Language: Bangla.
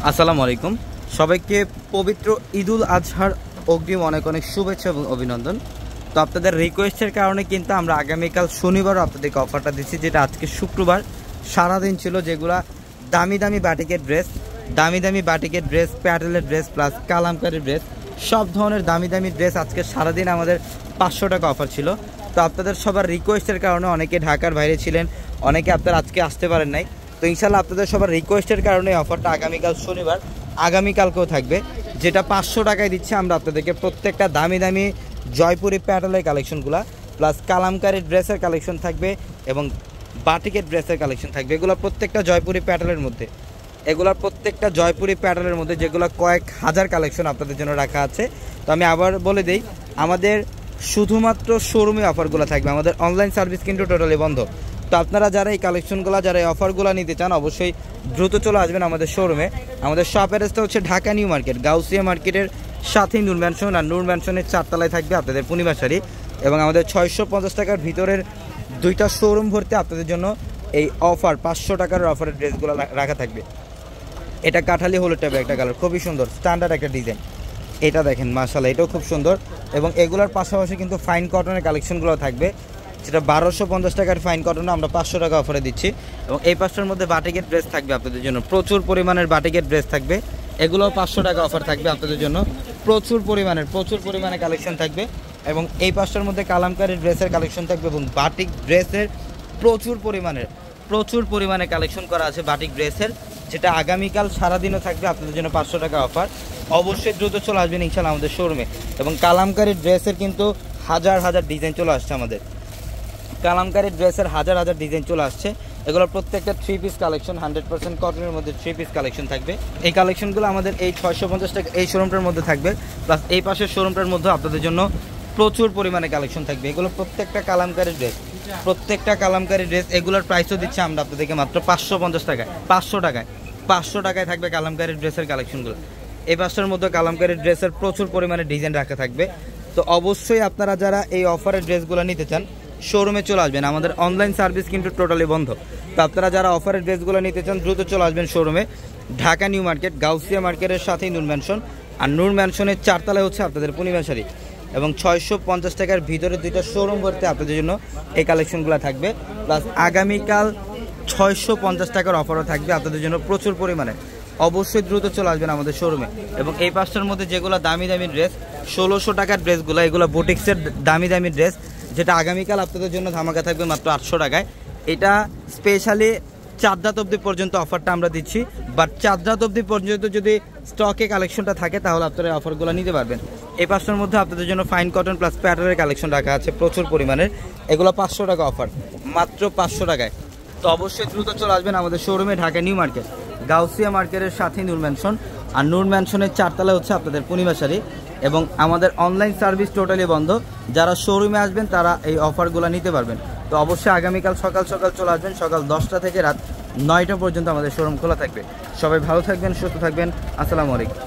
আসসালামু আলাইকুম সবাইকে পবিত্র ঈদুল আজহার অগ্রিম অনেক অনেক শুভেচ্ছা এবং অভিনন্দন। তো আপনাদের রিকোয়েস্টের কারণে কিন্তু আমরা আগামীকাল শনিবার আপনাদেরকে অফারটা দিচ্ছি, যেটা আজকে শুক্রবার সারাদিন ছিল, যেগুলা দামি দামি বাটিকের ড্রেস, প্যাটেলের ড্রেস প্লাস কালামকারীর ড্রেস, সব ধরনের দামি দামি ড্রেস আজকে সারাদিন আমাদের 500 টাকা অফার ছিল। তো আপনাদের সবার রিকোয়েস্টের কারণে অনেকে ঢাকার বাইরে ছিলেন, অনেকে আপনারা আজকে আসতে পারেন নাই। তো ইনশাল্লাহ আপনাদের সবার রিকোয়েস্টের কারণে অফারটা আগামীকাল শনিবার আগামীকালকেও থাকবে, যেটা 500 টাকায় দিচ্ছে আমরা আপনাদেরকে। প্রত্যেকটা দামি দামি জয়পুরি প্যাটেলের কালেকশনগুলো প্লাস কালামকারীর ড্রেসের কালেকশন থাকবে এবং বাটিকের ড্রেসের কালেকশন থাকবে। এগুলো প্রত্যেকটা জয়পুরি প্যাটেলের মধ্যে, যেগুলো কয়েক হাজার কালেকশন আপনাদের জন্য রাখা আছে। তো আমি আবার বলে দিই, আমাদের শুধুমাত্র শোরুমে অফারগুলো থাকবে, আমাদের অনলাইন সার্ভিস কিন্তু টোটালি বন্ধ। তো আপনারা যারা এই কালেকশনগুলো, যারা এই অফারগুলো নিতে চান, অবশ্যই দ্রুত চলে আসবেন আমাদের শোরুমে। আমাদের শপ অ্যাড্রেসটা হচ্ছে ঢাকা নিউ মার্কেট, গাউসিয়া মার্কেটের সাথেই নূর ম্যানশন, আর নূর ম্যানশনের 4 তলায় থাকবে আপনাদের পূর্ণিমা শাড়ি। এবং আমাদের 650 টাকার ভিতরের 2টা শোরুম ভর্তি আপনাদের জন্য এই অফার 500 টাকার অফারের ড্রেসগুলো রাখা থাকবে। এটা কাঠালি হলুদ টাইপের একটা কালার, খুবই সুন্দর স্ট্যান্ডার্ড একটা ডিজাইন। এটা দেখেন মাশাআল্লাহ, এটাও খুব সুন্দর। এবং এগুলোর পাশাপাশি কিন্তু ফাইন কটনের কালেকশনগুলো থাকবে, যেটা 1250 টাকার ফাইন কটনে আমরা 500 টাকা অফারে দিচ্ছি। এবং এই পাশটার মধ্যে বাটিকের ড্রেস থাকবে আপনাদের জন্য, প্রচুর পরিমাণের বাটিকের ড্রেস থাকবে, এগুলোও 500 টাকা অফার থাকবে আপনাদের জন্য। প্রচুর পরিমাণে কালেকশন থাকবে। এবং এই পাশটার মধ্যে কালামকারী ড্রেসের কালেকশন থাকবে এবং বাটিক ড্রেসের প্রচুর পরিমাণে কালেকশন করা আছে বাটিক ড্রেসের, যেটা আগামীকাল সারাদিনও থাকবে আপনাদের জন্য 500 টাকা অফার। অবশ্যই দ্রুত চলে আসবেন ইনশাআল্লাহ আমাদের শোরুমে। এবং কালামকারী ড্রেসের কিন্তু হাজার ডিজাইন চলে আসছে, আমাদের কালামকারী ড্রেসের হাজার ডিজাইন চলে আসছে। এগুলোর প্রত্যেকটা 3 পিস কালেকশন, 100% কটনের মধ্যে 3 পিস কালেকশন থাকবে। এই কালেকশনগুলো আমাদের এই 650 টাকা এই শোরুমটার মধ্যে থাকবে, প্লাস এই পাশের শোরুমটার মধ্যে আপনাদের জন্য প্রচুর পরিমাণে কালেকশন থাকবে। এগুলো প্রত্যেকটা কালামকারী ড্রেস, এগুলোর প্রাইসও দিচ্ছে আমরা আপনাদেরকে মাত্র 550 টাকায়। 500 টাকায় থাকবে কালামকারী ড্রেসের কালেকশনগুলো। এই পাশের মধ্যে কালামকারী ড্রেসের প্রচুর পরিমাণে ডিজাইন রাখা থাকবে। তো অবশ্যই আপনারা যারা এই অফারের ড্রেসগুলো নিতে চান, শোরুমে চলে আসবেন, আমাদের অনলাইন সার্ভিস কিন্তু টোটালি বন্ধ। তো আপনারা যারা অফারের ড্রেসগুলো নিতে চান, দ্রুত চলে আসবেন শোরুমে, ঢাকা নিউ মার্কেট, গাউসিয়া মার্কেটের সাথেই নূর ম্যানশন, আর নূর ম্যানশনের 4 তলায় হচ্ছে আপনাদের পূর্ণিমা শাড়ি। এবং 650 টাকার ভিতরে 2টা শোরুম ভর্তি আপনাদের জন্য এই কালেকশনগুলো থাকবে। প্লাস আগামীকাল 650 টাকার অফারও থাকবে আপনাদের জন্য প্রচুর পরিমাণে। অবশ্যই দ্রুত চলে আসবেন আমাদের শোরুমে। এবং এই পাঁচটার মধ্যে যেগুলো দামি ড্রেস, 1600 টাকার ড্রেসগুলো, এগুলো বুটিক্সের দামি ড্রেস, যেটা আগামীকাল আপনাদের জন্য ধামাকা থাকবে মাত্র 800 টাকায়। এটা স্পেশালি 4 রাত অবধি পর্যন্ত অফারটা আমরা দিচ্ছি, বাট 4 রাত অবধি পর্যন্ত যদি স্টকে কালেকশনটা থাকে তাহলে আপনারা এই অফারগুলো নিতে পারবেন। এই পাঁচটার মধ্যে আপনাদের জন্য ফাইন কটন প্লাস প্যাটার্নের কালেকশন রাখা আছে প্রচুর পরিমাণের, এগুলো 500 টাকা অফার, মাত্র 500 টাকায়। তো অবশ্যই দ্রুত চলে আসবেন আমাদের শোরুমে, ঢাকা নিউ মার্কেট, গাউসিয়া মার্কেটের সাথে নূর ম্যানশন, আর নূর ম্যানশনের 4 তলায় হচ্ছে আপনাদের পূর্ণিমা শাড়ি। এবং আমাদের অনলাইন সার্ভিস টোটালি বন্ধ, যারা শোরুমে আসবেন তারা এই অফারগুলো নিতে পারবেন। তো অবশ্যই আগামীকাল সকাল চলে আসবেন, সকাল 10টা থেকে রাত 9টা পর্যন্ত আমাদের শোরুম খোলা থাকবে। সবাই ভালো থাকবেন, সুস্থ থাকবেন, আসসালামু আলাইকুম।